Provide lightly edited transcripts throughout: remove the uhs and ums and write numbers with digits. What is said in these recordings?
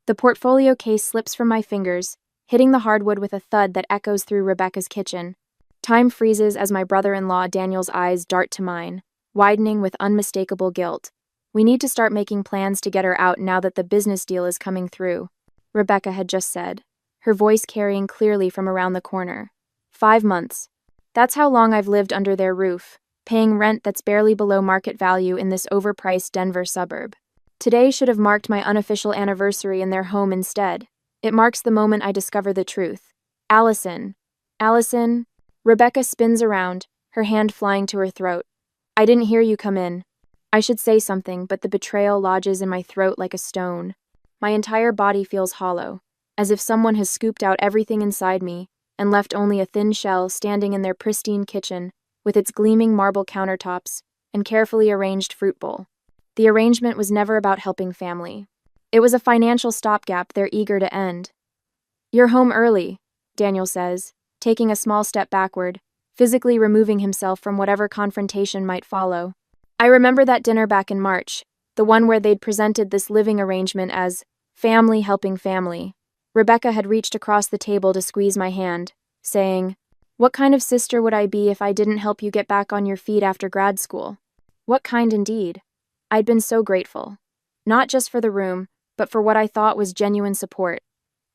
The portfolio case slips from my fingers, hitting the hardwood with a thud that echoes through Rebecca's kitchen. Time freezes as my brother-in-law Daniel's eyes dart to mine, widening with unmistakable guilt. We need to start making plans to get her out now that the business deal is coming through, Rebecca had just said, her voice carrying clearly from around the corner. 5 months. That's how long I've lived under their roof, paying rent that's barely below market value in this overpriced Denver suburb. Today should have marked my unofficial anniversary in their home instead. It marks the moment I discover the truth. Allison. Allison. Rebecca spins around, her hand flying to her throat. I didn't hear you come in. I should say something, but the betrayal lodges in my throat like a stone. My entire body feels hollow, as if someone has scooped out everything inside me and left only a thin shell standing in their pristine kitchen with its gleaming marble countertops and carefully arranged fruit bowl. The arrangement was never about helping family. It was a financial stopgap they're eager to end. You're home early, Daniel says, taking a small step backward, physically removing himself from whatever confrontation might follow. I remember that dinner back in March, the one where they'd presented this living arrangement as family helping family. Rebecca had reached across the table to squeeze my hand, saying, "What kind of sister would I be if I didn't help you get back on your feet after grad school?" What kind indeed. I'd been so grateful. Not just for the room, but for what I thought was genuine support.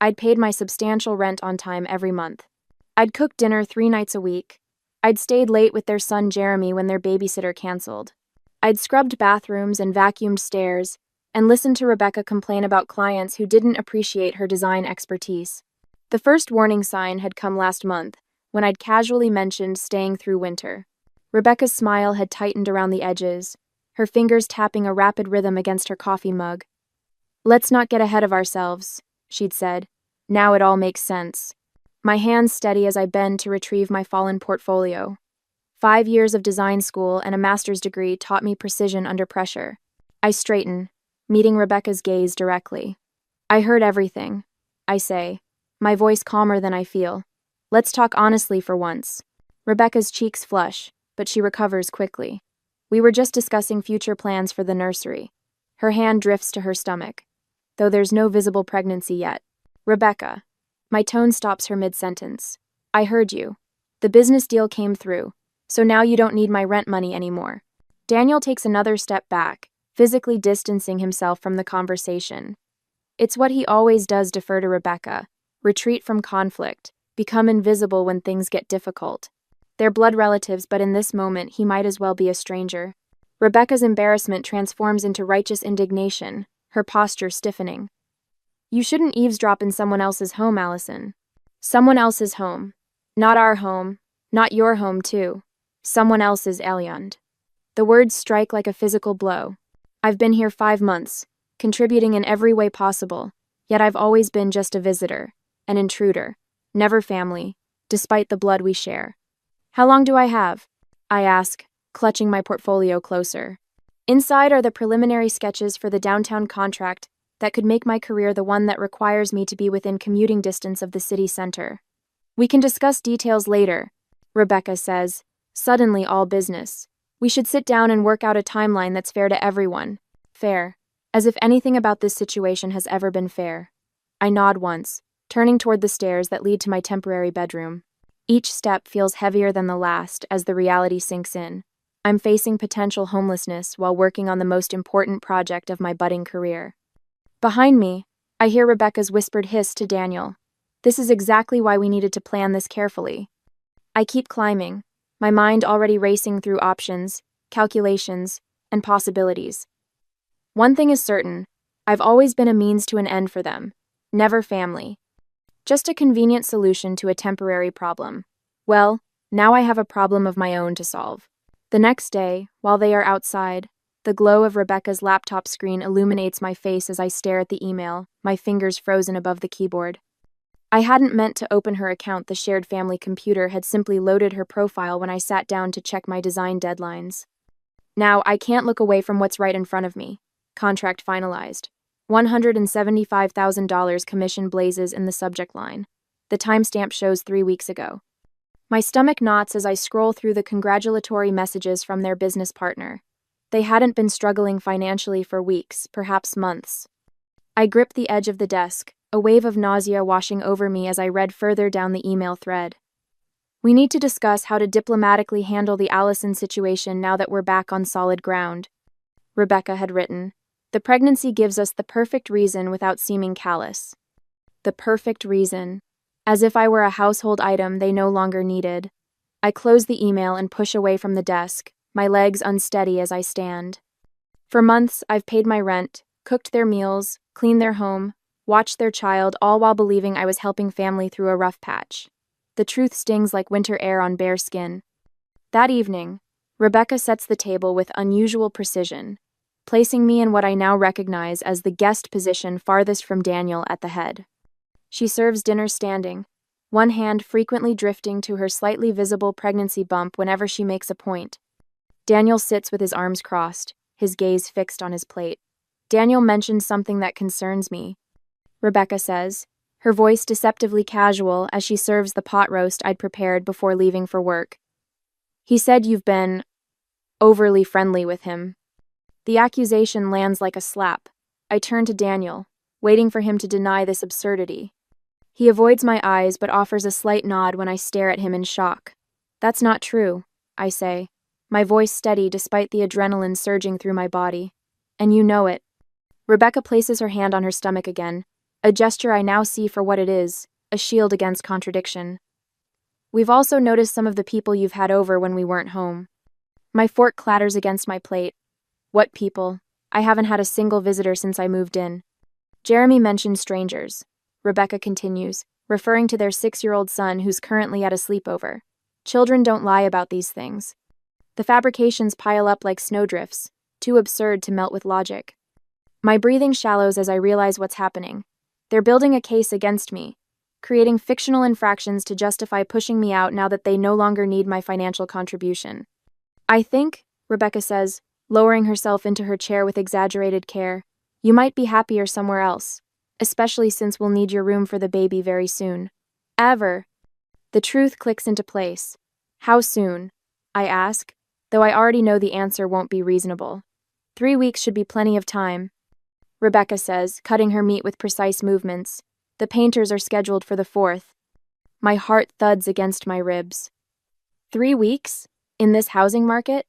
I'd paid my substantial rent on time every month. I'd cooked dinner 3 nights a week. I'd stayed late with their son Jeremy when their babysitter canceled. I'd scrubbed bathrooms and vacuumed stairs, and listened to Rebecca complain about clients who didn't appreciate her design expertise. The first warning sign had come last month, when I'd casually mentioned staying through winter. Rebecca's smile had tightened around the edges, her fingers tapping a rapid rhythm against her coffee mug. "Let's not get ahead of ourselves," she'd said. "Now it all makes sense." My hands steady as I bend to retrieve my fallen portfolio. 5 years of design school and a master's degree taught me precision under pressure. I straighten, meeting Rebecca's gaze directly. "I heard everything," I say, my voice calmer than I feel. "Let's talk honestly for once." Rebecca's cheeks flush, but she recovers quickly. We were just discussing future plans for the nursery. Her hand drifts to her stomach, though there's no visible pregnancy yet. "Rebecca." My tone stops her mid-sentence. "I heard you. The business deal came through, so now you don't need my rent money anymore." Daniel takes another step back, physically distancing himself from the conversation. It's what he always does: defer to Rebecca, retreat from conflict, become invisible when things get difficult. They're blood relatives, but in this moment, he might as well be a stranger. Rebecca's embarrassment transforms into righteous indignation, her posture stiffening. "You shouldn't eavesdrop in someone else's home, Allison." "Someone else's home. Not our home. Not your home, too. Someone else's Elyond." The words strike like a physical blow. I've been here 5 months, contributing in every way possible, yet I've always been just a visitor, an intruder, never family, despite the blood we share. "How long do I have?" I ask, clutching my portfolio closer. Inside are the preliminary sketches for the downtown contract that could make my career the one that requires me to be within commuting distance of the city center. "We can discuss details later," Rebecca says, suddenly all business. "We should sit down and work out a timeline that's fair to everyone." Fair. As if anything about this situation has ever been fair. I nod once, turning toward the stairs that lead to my temporary bedroom. Each step feels heavier than the last as the reality sinks in. I'm facing potential homelessness while working on the most important project of my budding career. Behind me, I hear Rebecca's whispered hiss to Daniel. This is exactly why we needed to plan this carefully. I keep climbing, my mind already racing through options, calculations, and possibilities. One thing is certain: I've always been a means to an end for them, never family. Just a convenient solution to a temporary problem. Well, now I have a problem of my own to solve. The next day, while they are outside, the glow of Rebecca's laptop screen illuminates my face as I stare at the email, my fingers frozen above the keyboard. I hadn't meant to open her account. The shared family computer had simply loaded her profile when I sat down to check my design deadlines. Now, I can't look away from what's right in front of me. Contract finalized. $175,000 commission blazes in the subject line. The timestamp shows 3 weeks ago. My stomach knots as I scroll through the congratulatory messages from their business partner. They hadn't been struggling financially for weeks, perhaps months. I grip the edge of the desk, a wave of nausea washing over me as I read further down the email thread. We need to discuss how to diplomatically handle the Allison situation now that we're back on solid ground, Rebecca had written. The pregnancy gives us the perfect reason without seeming callous. The perfect reason. As if I were a household item they no longer needed. I close the email and push away from the desk, my legs unsteady as I stand. For months, I've paid my rent, cooked their meals, cleaned their home, watched their child, all while believing I was helping family through a rough patch. The truth stings like winter air on bare skin. That evening, Rebecca sets the table with unusual precision, placing me in what I now recognize as the guest position farthest from Daniel at the head. She serves dinner standing, one hand frequently drifting to her slightly visible pregnancy bump whenever she makes a point. Daniel sits with his arms crossed, his gaze fixed on his plate. Daniel mentions something that concerns me, Rebecca says, her voice deceptively casual as she serves the pot roast I'd prepared before leaving for work. He said you've been overly friendly with him. The accusation lands like a slap. I turn to Daniel, waiting for him to deny this absurdity. He avoids my eyes but offers a slight nod when I stare at him in shock. That's not true, I say, my voice steady despite the adrenaline surging through my body. And you know it. Rebecca places her hand on her stomach again, a gesture I now see for what it is, a shield against contradiction. We've also noticed some of the people you've had over when we weren't home. My fork clatters against my plate. What people? I haven't had a single visitor since I moved in. Jeremy mentioned strangers, Rebecca continues, referring to their 6-year-old son who's currently at a sleepover. Children don't lie about these things. The fabrications pile up like snowdrifts, too absurd to melt with logic. My breathing shallows as I realize what's happening. They're building a case against me, creating fictional infractions to justify pushing me out now that they no longer need my financial contribution. I think, Rebecca says, lowering herself into her chair with exaggerated care, you might be happier somewhere else, especially since we'll need your room for the baby very soon. Ever. The truth clicks into place. How soon? I ask, though I already know the answer won't be reasonable. 3 weeks should be plenty of time, Rebecca says, cutting her meat with precise movements. The painters are scheduled for the 4th. My heart thuds against my ribs. 3 weeks? In this housing market?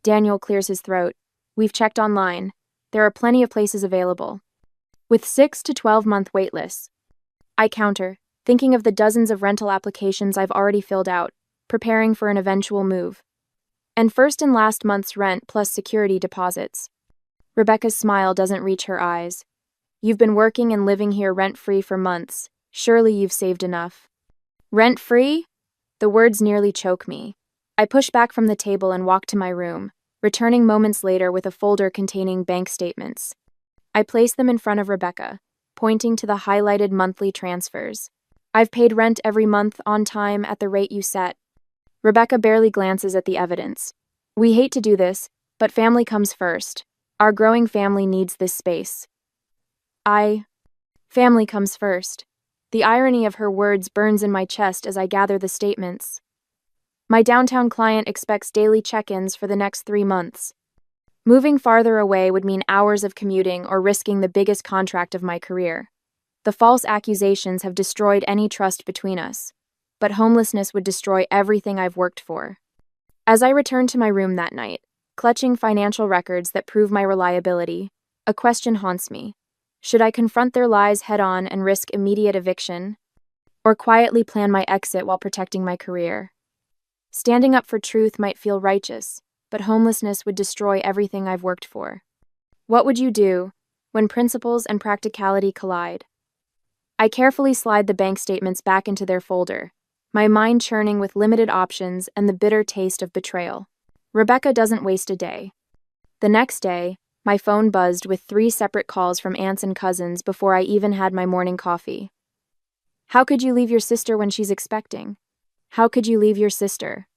Daniel clears his throat. We've checked online. There are plenty of places available, with 6 to 12-month wait lists. I counter, thinking of the dozens of rental applications I've already filled out, preparing for an eventual move. And first and last month's rent plus security deposits. Rebecca's smile doesn't reach her eyes. You've been working and living here rent-free for months. Surely you've saved enough. Rent-free? The words nearly choke me. I push back from the table and walk to my room, returning moments later with a folder containing bank statements. I place them in front of Rebecca, pointing to the highlighted monthly transfers. I've paid rent every month on time at the rate you set. Rebecca barely glances at the evidence. We hate to do this, but family comes first. Our growing family needs this space. Family comes first. The irony of her words burns in my chest as I gather the statements. My downtown client expects daily check-ins for the next 3 months. Moving farther away would mean hours of commuting or risking the biggest contract of my career. The false accusations have destroyed any trust between us, but homelessness would destroy everything I've worked for. As I return to my room that night, clutching financial records that prove my reliability, a question haunts me. Should I confront their lies head-on and risk immediate eviction, or quietly plan my exit while protecting my career? Standing up for truth might feel righteous, but homelessness would destroy everything I've worked for. What would you do when principles and practicality collide? I carefully slide the bank statements back into their folder, my mind churning with limited options and the bitter taste of betrayal. Rebecca doesn't waste a day. The next day, my phone buzzed with 3 separate calls from aunts and cousins before I even had my morning coffee. How could you leave your sister when she's expecting? How could you leave your sister?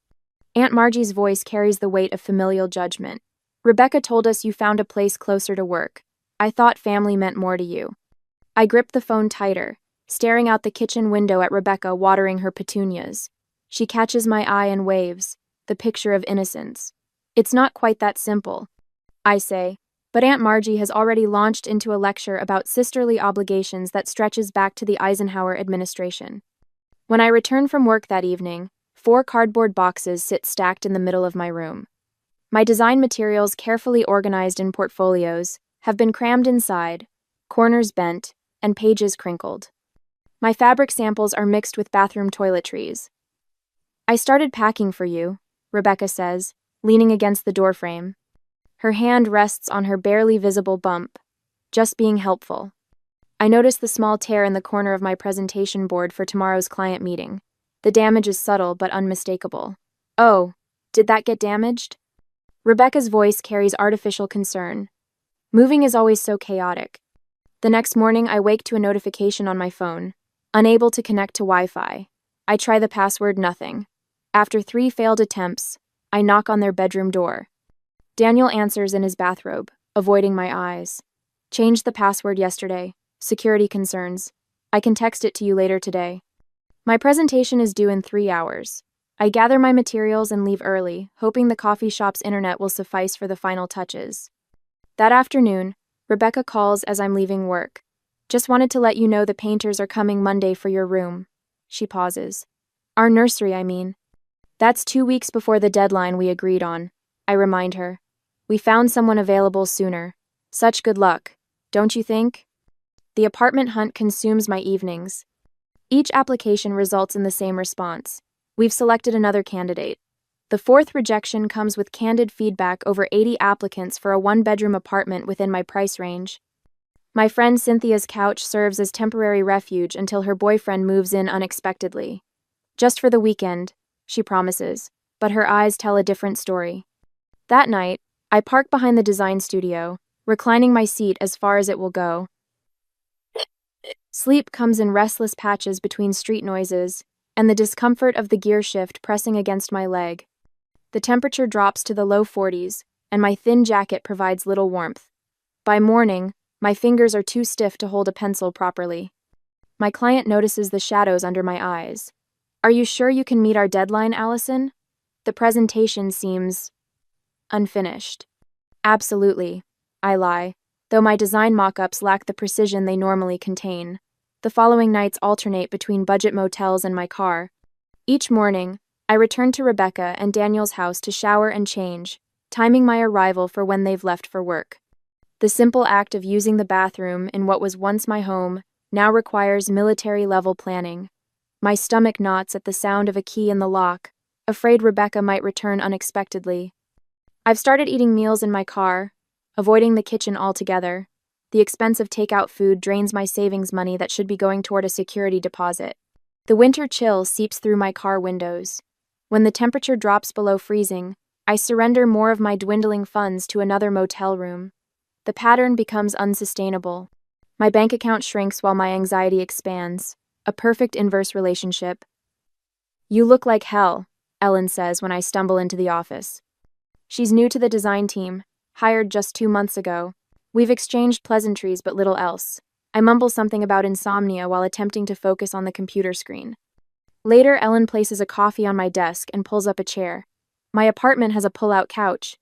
Aunt Margie's voice carries the weight of familial judgment. Rebecca told us you found a place closer to work. I thought family meant more to you. I gripped the phone tighter, staring out the kitchen window at Rebecca watering her petunias. She catches my eye and waves, the picture of innocence. It's not quite that simple, I say, But Aunt Margie has already launched into a lecture about sisterly obligations that stretches back to the Eisenhower administration. When I return from work that evening, 4 cardboard boxes sit stacked in the middle of my room. My design materials, carefully organized in portfolios, have been crammed inside, corners bent, and pages crinkled. My fabric samples are mixed with bathroom toiletries. "I started packing for you," Rebecca says, leaning against the doorframe. Her hand rests on her barely visible bump, just being helpful. I notice the small tear in the corner of my presentation board for tomorrow's client meeting. The damage is subtle but unmistakable. "Oh, did that get damaged?" Rebecca's voice carries artificial concern. Moving is always so chaotic. The next morning, I wake to a notification on my phone. Unable to connect to Wi-Fi. I try the password, nothing. After 3 failed attempts, I knock on their bedroom door. Daniel answers in his bathrobe, avoiding my eyes. "Changed the password yesterday. Security concerns. I can text it to you later today." My presentation is due in 3 hours. I gather my materials and leave early, hoping the coffee shop's internet will suffice for the final touches. That afternoon, Rebecca calls as I'm leaving work. "Just wanted to let you know the painters are coming Monday for your room." She pauses. "Our nursery, I mean." "That's 2 weeks before the deadline we agreed on," I remind her. "We found someone available sooner. Such good luck, don't you think?" The apartment hunt consumes my evenings. Each application results in the same response. We've selected another candidate. The 4th rejection comes with candid feedback over 80 applicants for a 1-bedroom apartment within my price range. My friend Cynthia's couch serves as temporary refuge until her boyfriend moves in unexpectedly. "Just for the weekend," she promises, but her eyes tell a different story. That night, I park behind the design studio, reclining my seat as far as it will go. Sleep comes in restless patches between street noises, and the discomfort of the gear shift pressing against my leg. The temperature drops to the low 40s, and my thin jacket provides little warmth. By morning, my fingers are too stiff to hold a pencil properly. My client notices the shadows under my eyes. "Are you sure you can meet our deadline, Allison?" The presentation seems unfinished. "Absolutely," I lie, though my design mock-ups lack the precision they normally contain. The following nights alternate between budget motels and my car. Each morning, I return to Rebecca and Daniel's house to shower and change, timing my arrival for when they've left for work. The simple act of using the bathroom in what was once my home now requires military-level planning. My stomach knots at the sound of a key in the lock, afraid Rebecca might return unexpectedly. I've started eating meals in my car, avoiding the kitchen altogether. The expense of takeout food drains my savings money that should be going toward a security deposit. The winter chill seeps through my car windows. When the temperature drops below freezing, I surrender more of my dwindling funds to another motel room. The pattern becomes unsustainable. My bank account shrinks while my anxiety expands, a perfect inverse relationship. "You look like hell," Ellen says when I stumble into the office. She's new to the design team, hired just 2 months ago. We've exchanged pleasantries but little else. I mumble something about insomnia while attempting to focus on the computer screen. Later, Ellen places a coffee on my desk and pulls up a chair. "My apartment has a pull-out couch,"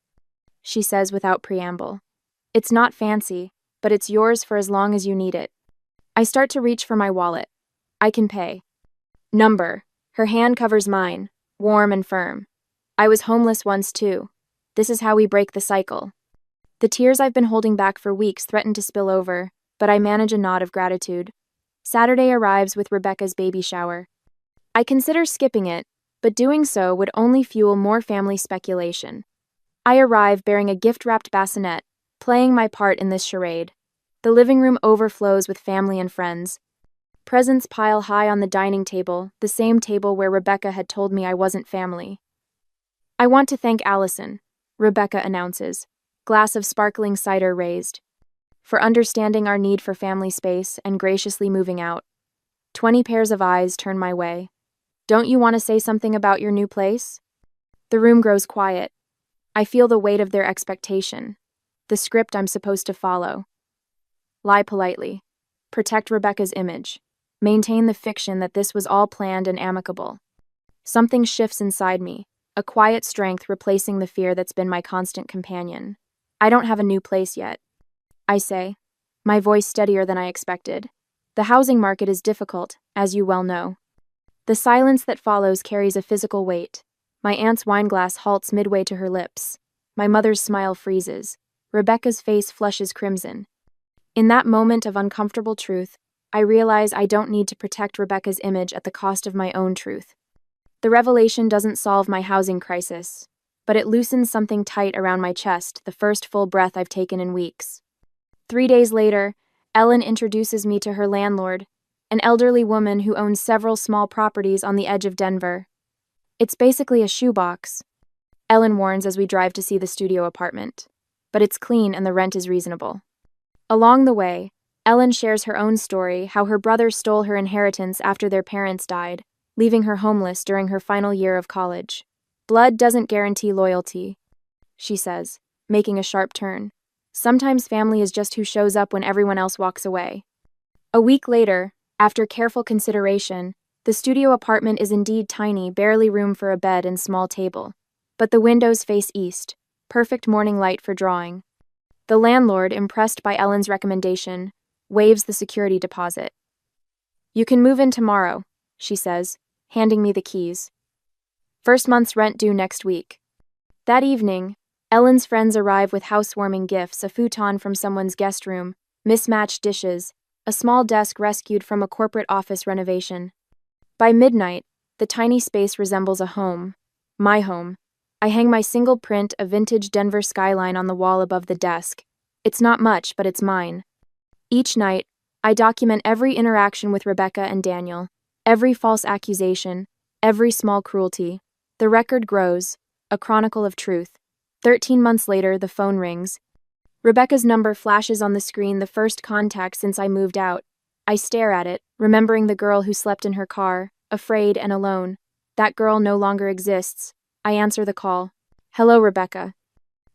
she says without preamble. "It's not fancy, but it's yours for as long as you need it." I start to reach for my wallet. "I can pay." "Number." Her hand covers mine, warm and firm. "I was homeless once too. This is how we break the cycle." The tears I've been holding back for weeks threaten to spill over, but I manage a nod of gratitude. Saturday arrives with Rebecca's baby shower. I consider skipping it, but doing so would only fuel more family speculation. I arrive bearing a gift-wrapped bassinet, playing my part in this charade. The living room overflows with family and friends. Presents pile high on the dining table, the same table where Rebecca had told me I wasn't family. "I want to thank Allison," Rebecca announces, glass of sparkling cider raised, "for understanding our need for family space and graciously moving out." 20 pairs of eyes turn my way. "Don't you want to say something about your new place?" The room grows quiet. I feel the weight of their expectation, the script I'm supposed to follow. Lie politely. Protect Rebecca's image. Maintain the fiction that this was all planned and amicable. Something shifts inside me, a quiet strength replacing the fear that's been my constant companion. I don't have a new place yet, I say, my voice steadier than I expected. The housing market is difficult, as you well know. The silence that follows carries a physical weight. My aunt's wineglass halts midway to her lips. My mother's smile freezes. Rebecca's face flushes crimson. In that moment of uncomfortable truth, I realize I don't need to protect Rebecca's image at the cost of my own truth. The revelation doesn't solve my housing crisis, but it loosens something tight around my chest, the first full breath I've taken in weeks. 3 days later, Ellen introduces me to her landlord, an elderly woman who owns several small properties on the edge of Denver. It's basically a shoebox, Ellen warns as we drive to see the studio apartment. But it's clean and the rent is reasonable. Along the way, Ellen shares her own story, how her brother stole her inheritance after their parents died, leaving her homeless during her final year of college. Blood doesn't guarantee loyalty, she says, making a sharp turn. Sometimes family is just who shows up when everyone else walks away. A week later, after careful consideration, the studio apartment is indeed tiny, barely room for a bed and small table. But the windows face east, perfect morning light for drawing. The landlord, impressed by Ellen's recommendation, waives the security deposit. You can move in tomorrow, she says, handing me the keys. First month's rent due next week. That evening, Ellen's friends arrive with housewarming gifts, a futon from someone's guest room, mismatched dishes, a small desk rescued from a corporate office renovation. By midnight, the tiny space resembles a home. My home. I hang my single print, a vintage Denver skyline, on the wall above the desk. It's not much, but it's mine. Each night, I document every interaction with Rebecca and Daniel, every false accusation, every small cruelty. The record grows, a chronicle of truth. 13 months later, the phone rings. Rebecca's number flashes on the screen, the first contact since I moved out. I stare at it, remembering the girl who slept in her car, afraid and alone. That girl no longer exists. I answer the call. Hello, Rebecca.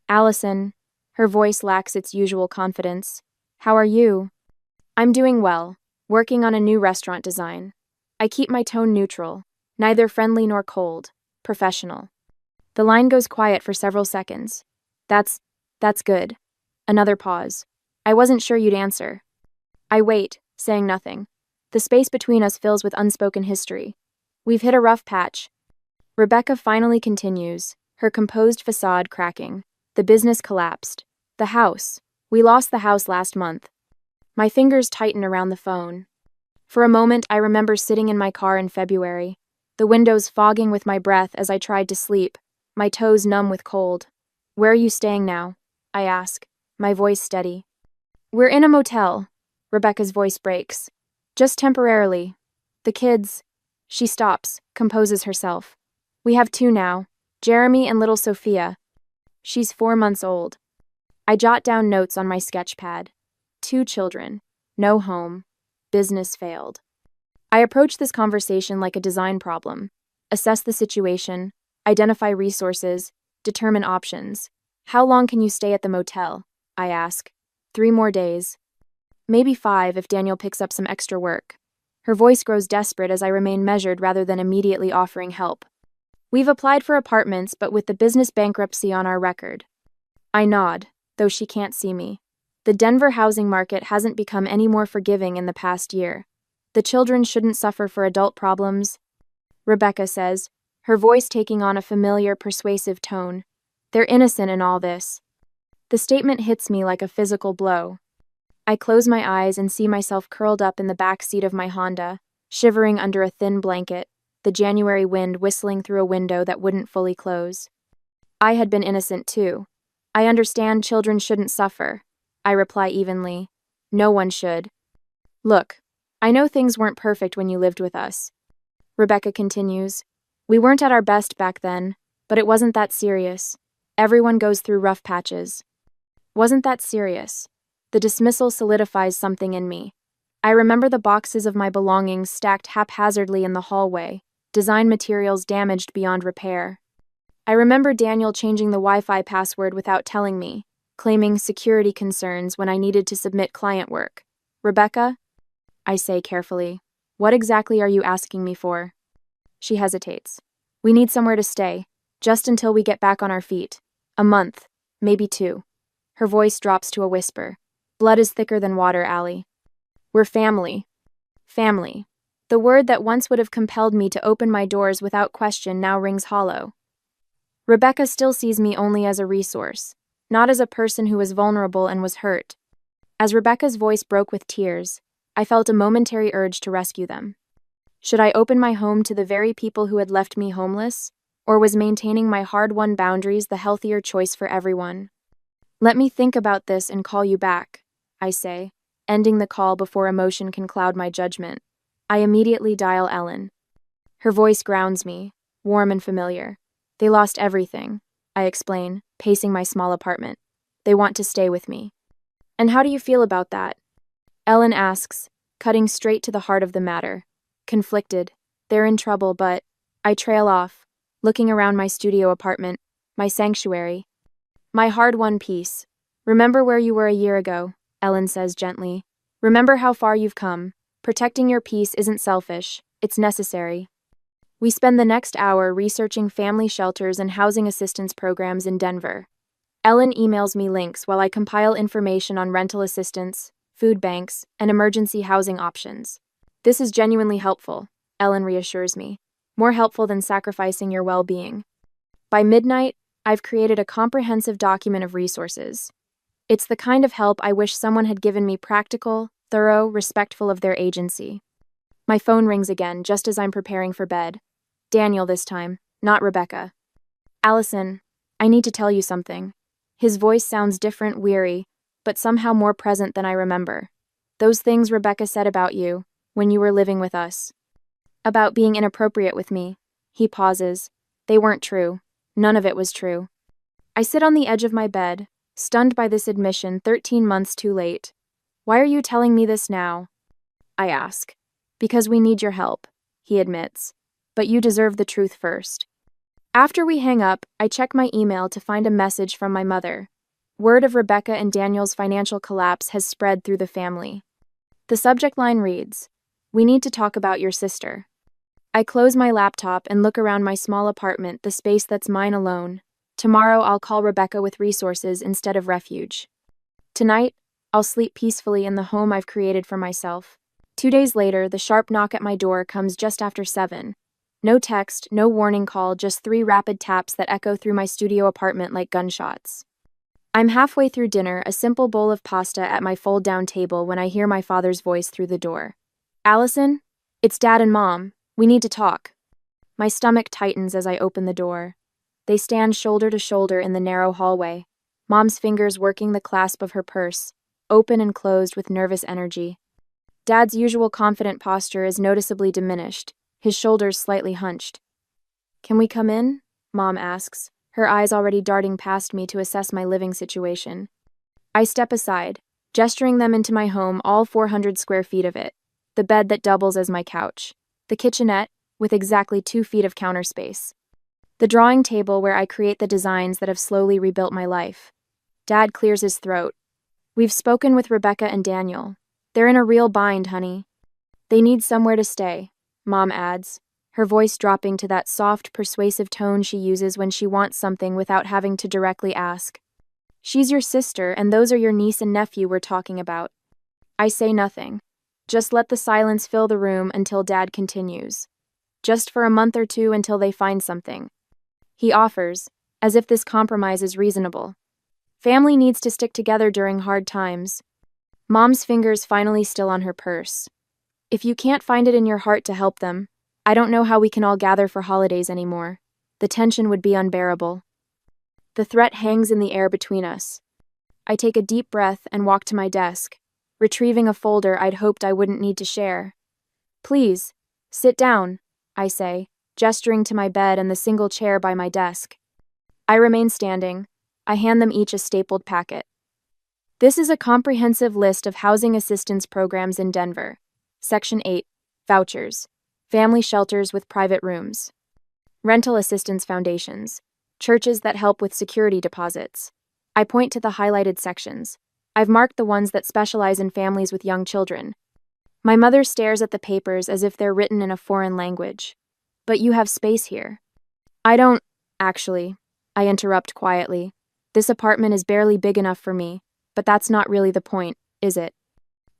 Allison. Her voice lacks its usual confidence. How are you? I'm doing well, working on a new restaurant design. I keep my tone neutral, neither friendly nor cold, professional. The line goes quiet for several seconds. That's good. Another pause. I wasn't sure you'd answer. I wait, saying nothing. The space between us fills with unspoken history. We've hit a rough patch. Rebecca finally continues, her composed facade cracking. The business collapsed. The house. We lost the house last month. My fingers tighten around the phone. For a moment, I remember sitting in my car in February, the windows fogging with my breath as I tried to sleep, my toes numb with cold. Where are you staying now? I ask, my voice steady. We're in a motel. Rebecca's voice breaks. Just temporarily. The kids. She stops, composes herself. We have 2 now, Jeremy and little Sophia. She's 4 months old. I jot down notes on my sketch pad. 2 children, no home, business failed. I approach this conversation like a design problem. Assess the situation, identify resources, determine options. How long can you stay at the motel? I ask. 3 more days. Maybe 5 if Daniel picks up some extra work. Her voice grows desperate as I remain measured rather than immediately offering help. We've applied for apartments, but with the business bankruptcy on our record. I nod, though she can't see me. The Denver housing market hasn't become any more forgiving in the past year. The children shouldn't suffer for adult problems, Rebecca says, her voice taking on a familiar, persuasive tone. They're innocent in all this. The statement hits me like a physical blow. I close my eyes and see myself curled up in the back seat of my Honda, shivering under a thin blanket, the January wind whistling through a window that wouldn't fully close. I had been innocent too. I understand children shouldn't suffer, I reply evenly. No one should. Look, I know things weren't perfect when you lived with us. Rebecca continues. We weren't at our best back then, but it wasn't that serious. Everyone goes through rough patches. Wasn't that serious? The dismissal solidifies something in me. I remember the boxes of my belongings stacked haphazardly in the hallway, design materials damaged beyond repair. I remember Daniel changing the Wi-Fi password without telling me, claiming security concerns when I needed to submit client work. Rebecca? I say carefully. What exactly are you asking me for? She hesitates. We need somewhere to stay, just until we get back on our feet. A month, maybe 2. Her voice drops to a whisper. Blood is thicker than water, Allie. We're family. Family. The word that once would have compelled me to open my doors without question now rings hollow. Rebecca still sees me only as a resource, not as a person who was vulnerable and was hurt. As Rebecca's voice broke with tears, I felt a momentary urge to rescue them. Should I open my home to the very people who had left me homeless, or was maintaining my hard-won boundaries the healthier choice for everyone? Let me think about this and call you back, I say, ending the call before emotion can cloud my judgment. I immediately dial Ellen. Her voice grounds me, warm and familiar. They lost everything, I explain, pacing my small apartment. They want to stay with me. And how do you feel about that? Ellen asks, cutting straight to the heart of the matter. Conflicted. They're in trouble, but I trail off, looking around my studio apartment, my sanctuary. My hard-won peace. Remember where you were a year ago, Ellen says gently. Remember how far you've come. Protecting your peace isn't selfish, it's necessary. We spend the next hour researching family shelters and housing assistance programs in Denver. Ellen emails me links while I compile information on rental assistance, food banks, and emergency housing options. This is genuinely helpful, Ellen reassures me. More helpful than sacrificing your well-being. By midnight, I've created a comprehensive document of resources. It's the kind of help I wish someone had given me, practical, thorough, respectful of their agency. My phone rings again just as I'm preparing for bed. Daniel this time, not Rebecca. Allison, I need to tell you something. His voice sounds different, weary, but somehow more present than I remember. Those things Rebecca said about you, when you were living with us. About being inappropriate with me. He pauses. They weren't true. None of it was true. I sit on the edge of my bed, stunned by this admission 13 months too late. Why are you telling me this now? I ask. Because we need your help, he admits. But you deserve the truth first. After we hang up, I check my email to find a message from my mother. Word of Rebecca and Daniel's financial collapse has spread through the family. The subject line reads, "We need to talk about your sister." I close my laptop and look around my small apartment, the space that's mine alone. Tomorrow I'll call Rebecca with resources instead of refuge. Tonight, I'll sleep peacefully in the home I've created for myself. 2 days later, the sharp knock at my door comes just after 7. No text, no warning call, just 3 rapid taps that echo through my studio apartment like gunshots. I'm halfway through dinner, a simple bowl of pasta at my fold-down table, when I hear my father's voice through the door. Allison? It's Dad and Mom. We need to talk. My stomach tightens as I open the door. They stand shoulder to shoulder in the narrow hallway, Mom's fingers working the clasp of her purse, open and closed with nervous energy. Dad's usual confident posture is noticeably diminished, his shoulders slightly hunched. Can we come in? Mom asks, her eyes already darting past me to assess my living situation. I step aside, gesturing them into my home, all 400 square feet of it, the bed that doubles as my couch, the kitchenette, with exactly 2 feet of counter space, the drawing table where I create the designs that have slowly rebuilt my life. Dad clears his throat. We've spoken with Rebecca and Daniel. They're in a real bind, honey. They need somewhere to stay, Mom adds, her voice dropping to that soft, persuasive tone she uses when she wants something without having to directly ask. She's your sister, and those are your niece and nephew we're talking about. I say nothing. Just let the silence fill the room until Dad continues. Just for a month or 2 until they find something. He offers, as if this compromise is reasonable. Family needs to stick together during hard times. Mom's fingers finally still on her purse. If you can't find it in your heart to help them, I don't know how we can all gather for holidays anymore. The tension would be unbearable. The threat hangs in the air between us. I take a deep breath and walk to my desk, retrieving a folder I'd hoped I wouldn't need to share. Please, sit down, I say, gesturing to my bed and the single chair by my desk. I remain standing. I hand them each a stapled packet. This is a comprehensive list of housing assistance programs in Denver. Section 8, Vouchers, Family Shelters with Private Rooms. Rental Assistance Foundations, Churches that help with security deposits. I point to the highlighted sections. I've marked the ones that specialize in families with young children. My mother stares at the papers as if they're written in a foreign language. But you have space here. I don't, actually, I interrupt quietly. This apartment is barely big enough for me, but that's not really the point, is it?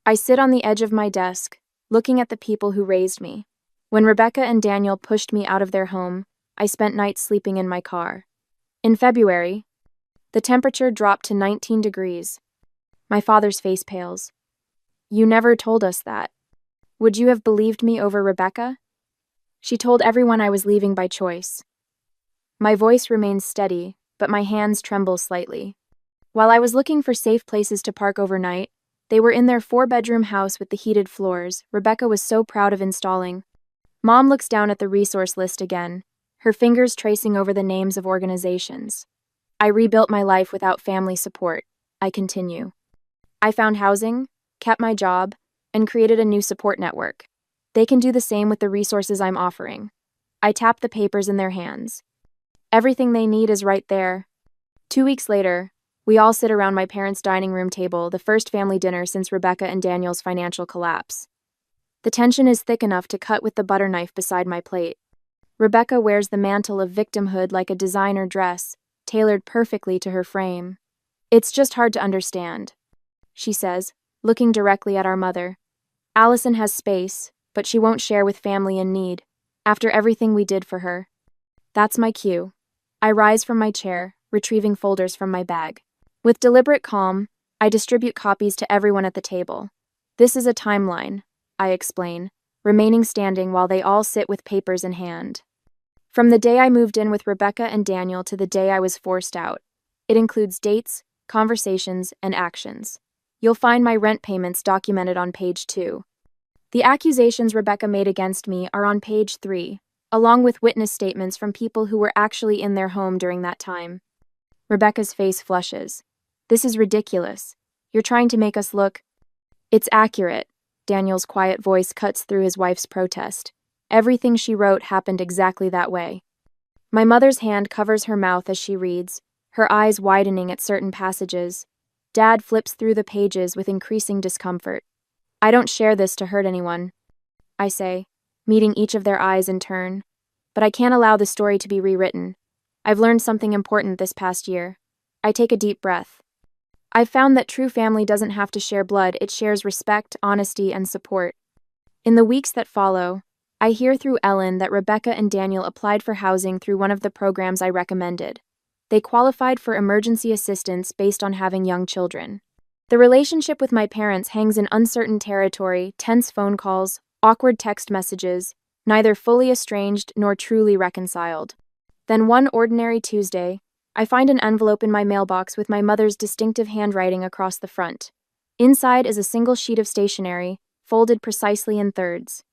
I sit on the edge of my desk, looking at the people who raised me. When Rebecca and Daniel pushed me out of their home, I spent nights sleeping in my car. In February, the temperature dropped to 19 degrees. My father's face pales. You never told us that. Would you have believed me over Rebecca? She told everyone I was leaving by choice. My voice remains steady, but my hands tremble slightly. While I was looking for safe places to park overnight, they were in their 4-bedroom house with the heated floors Rebecca was so proud of installing. Mom looks down at the resource list again, her fingers tracing over the names of organizations. I rebuilt my life without family support, I continue. I found housing, kept my job, and created a new support network. They can do the same with the resources I'm offering. I tap the papers in their hands. Everything they need is right there. 2 weeks later, we all sit around my parents' dining room table, the first family dinner since Rebecca and Daniel's financial collapse. The tension is thick enough to cut with the butter knife beside my plate. Rebecca wears the mantle of victimhood like a designer dress, tailored perfectly to her frame. It's just hard to understand, she says, looking directly at our mother. Allison has space, but she won't share with family in need, after everything we did for her. That's my cue. I rise from my chair, retrieving folders from my bag. With deliberate calm, I distribute copies to everyone at the table. This is a timeline, I explain, remaining standing while they all sit with papers in hand. From the day I moved in with Rebecca and Daniel to the day I was forced out. It includes dates, conversations, and actions. You'll find my rent payments documented on page 2. The accusations Rebecca made against me are on page 3, along with witness statements from people who were actually in their home during that time. Rebecca's face flushes. This is ridiculous. You're trying to make us look... It's accurate. Daniel's quiet voice cuts through his wife's protest. Everything she wrote happened exactly that way. My mother's hand covers her mouth as she reads, her eyes widening at certain passages. Dad flips through the pages with increasing discomfort. I don't share this to hurt anyone, I say, meeting each of their eyes in turn. But I can't allow the story to be rewritten. I've learned something important this past year. I take a deep breath. I've found that true family doesn't have to share blood, it shares respect, honesty, and support. In the weeks that follow, I hear through Ellen that Rebecca and Daniel applied for housing through one of the programs I recommended. They qualified for emergency assistance based on having young children. The relationship with my parents hangs in uncertain territory, tense phone calls, awkward text messages, neither fully estranged nor truly reconciled. Then one ordinary Tuesday, I find an envelope in my mailbox with my mother's distinctive handwriting across the front. Inside is a single sheet of stationery, folded precisely in thirds.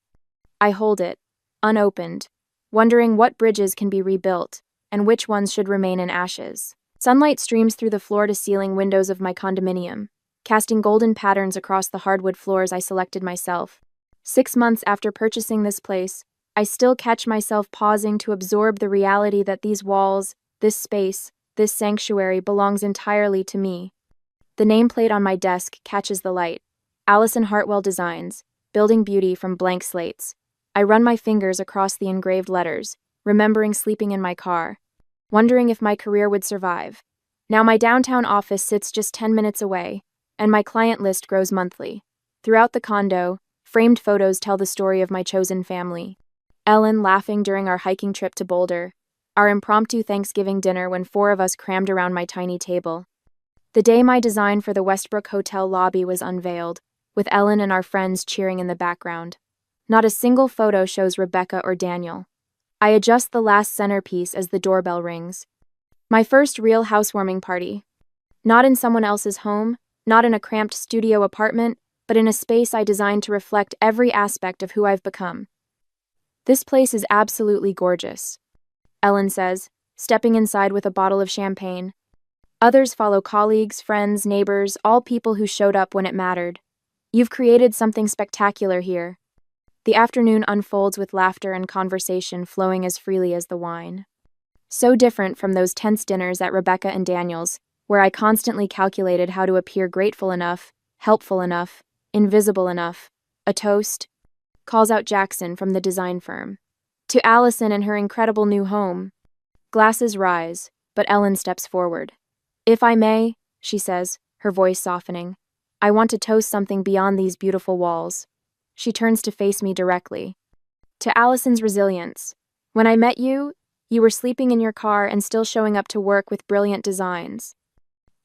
I hold it, unopened, wondering what bridges can be rebuilt, and which ones should remain in ashes. Sunlight streams through the floor-to-ceiling windows of my condominium, casting golden patterns across the hardwood floors I selected myself. 6 months after purchasing this place, I still catch myself pausing to absorb the reality that these walls, this space, this sanctuary belongs entirely to me. The nameplate on my desk catches the light. Allison Hartwell Designs, Building Beauty from Blank Slates. I run my fingers across the engraved letters, remembering sleeping in my car, wondering if my career would survive. Now my downtown office sits just 10 minutes away, and my client list grows monthly. Throughout the condo, framed photos tell the story of my chosen family. Ellen laughing during our hiking trip to Boulder, our impromptu Thanksgiving dinner when 4 of us crammed around my tiny table. The day my design for the Westbrook Hotel lobby was unveiled, with Ellen and our friends cheering in the background. Not a single photo shows Rebecca or Daniel. I adjust the last centerpiece as the doorbell rings. My first real housewarming party. Not in someone else's home, not in a cramped studio apartment, but in a space I designed to reflect every aspect of who I've become. This place is absolutely gorgeous, Ellen says, stepping inside with a bottle of champagne. Others follow colleagues, friends, neighbors, all people who showed up when it mattered. You've created something spectacular here. The afternoon unfolds with laughter and conversation flowing as freely as the wine. So different from those tense dinners at Rebecca and Daniel's, where I constantly calculated how to appear grateful enough, helpful enough, invisible enough. A toast, calls out Jackson from the design firm. To Allison and her incredible new home. Glasses rise, but Ellen steps forward. If I may, she says, her voice softening, I want to toast something beyond these beautiful walls. She turns to face me directly. To Allison's resilience. When I met you, you were sleeping in your car and still showing up to work with brilliant designs.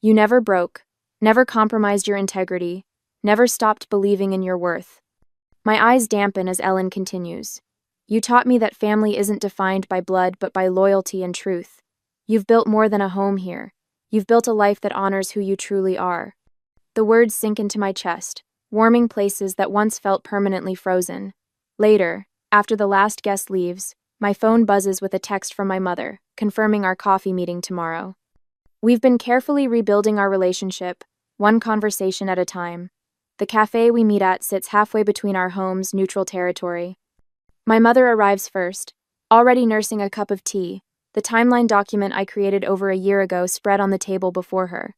You never broke, never compromised your integrity, never stopped believing in your worth. My eyes dampen as Ellen continues. You taught me that family isn't defined by blood but by loyalty and truth. You've built more than a home here. You've built a life that honors who you truly are. The words sink into my chest, warming places that once felt permanently frozen. Later, after the last guest leaves, my phone buzzes with a text from my mother, confirming our coffee meeting tomorrow. We've been carefully rebuilding our relationship, one conversation at a time. The cafe we meet at sits halfway between our homes' neutral territory. My mother arrives first, already nursing a cup of tea, the timeline document I created over a year ago spread on the table before her.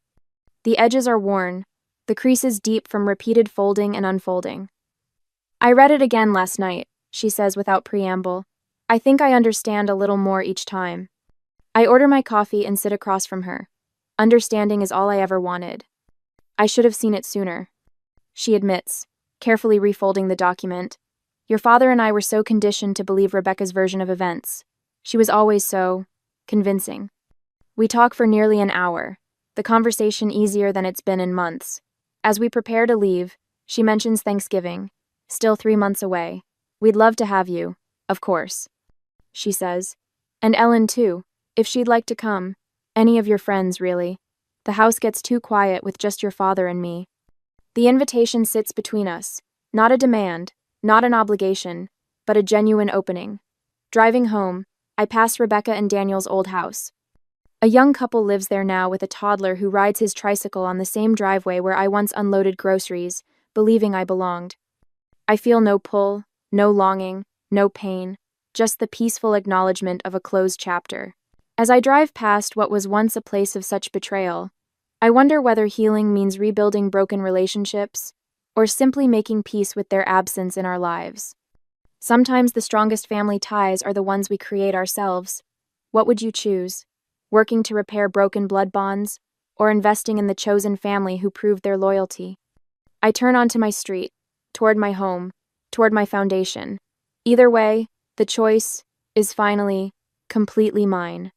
The edges are worn, the creases deep from repeated folding and unfolding. I read it again last night, she says without preamble. I think I understand a little more each time. I order my coffee and sit across from her. Understanding is all I ever wanted. I should have seen it sooner. She admits, carefully refolding the document. Your father and I were so conditioned to believe Rebecca's version of events. She was always so convincing. We talk for nearly an hour, the conversation easier than it's been in months. As we prepare to leave, she mentions Thanksgiving, still 3 months away. We'd love to have you, of course, she says. And Ellen too, if she'd like to come. Any of your friends, really. The house gets too quiet with just your father and me. The invitation sits between us, not a demand, not an obligation, but a genuine opening. Driving home, I pass Rebecca and Daniel's old house. A young couple lives there now with a toddler who rides his tricycle on the same driveway where I once unloaded groceries, believing I belonged. I feel no pull, no longing, no pain, just the peaceful acknowledgement of a closed chapter. As I drive past what was once a place of such betrayal, I wonder whether healing means rebuilding broken relationships, or simply making peace with their absence in our lives. Sometimes the strongest family ties are the ones we create ourselves. What would you choose? Working to repair broken blood bonds, or investing in the chosen family who proved their loyalty? I turn onto my street, toward my home, toward my foundation. Either way, the choice is finally, completely mine.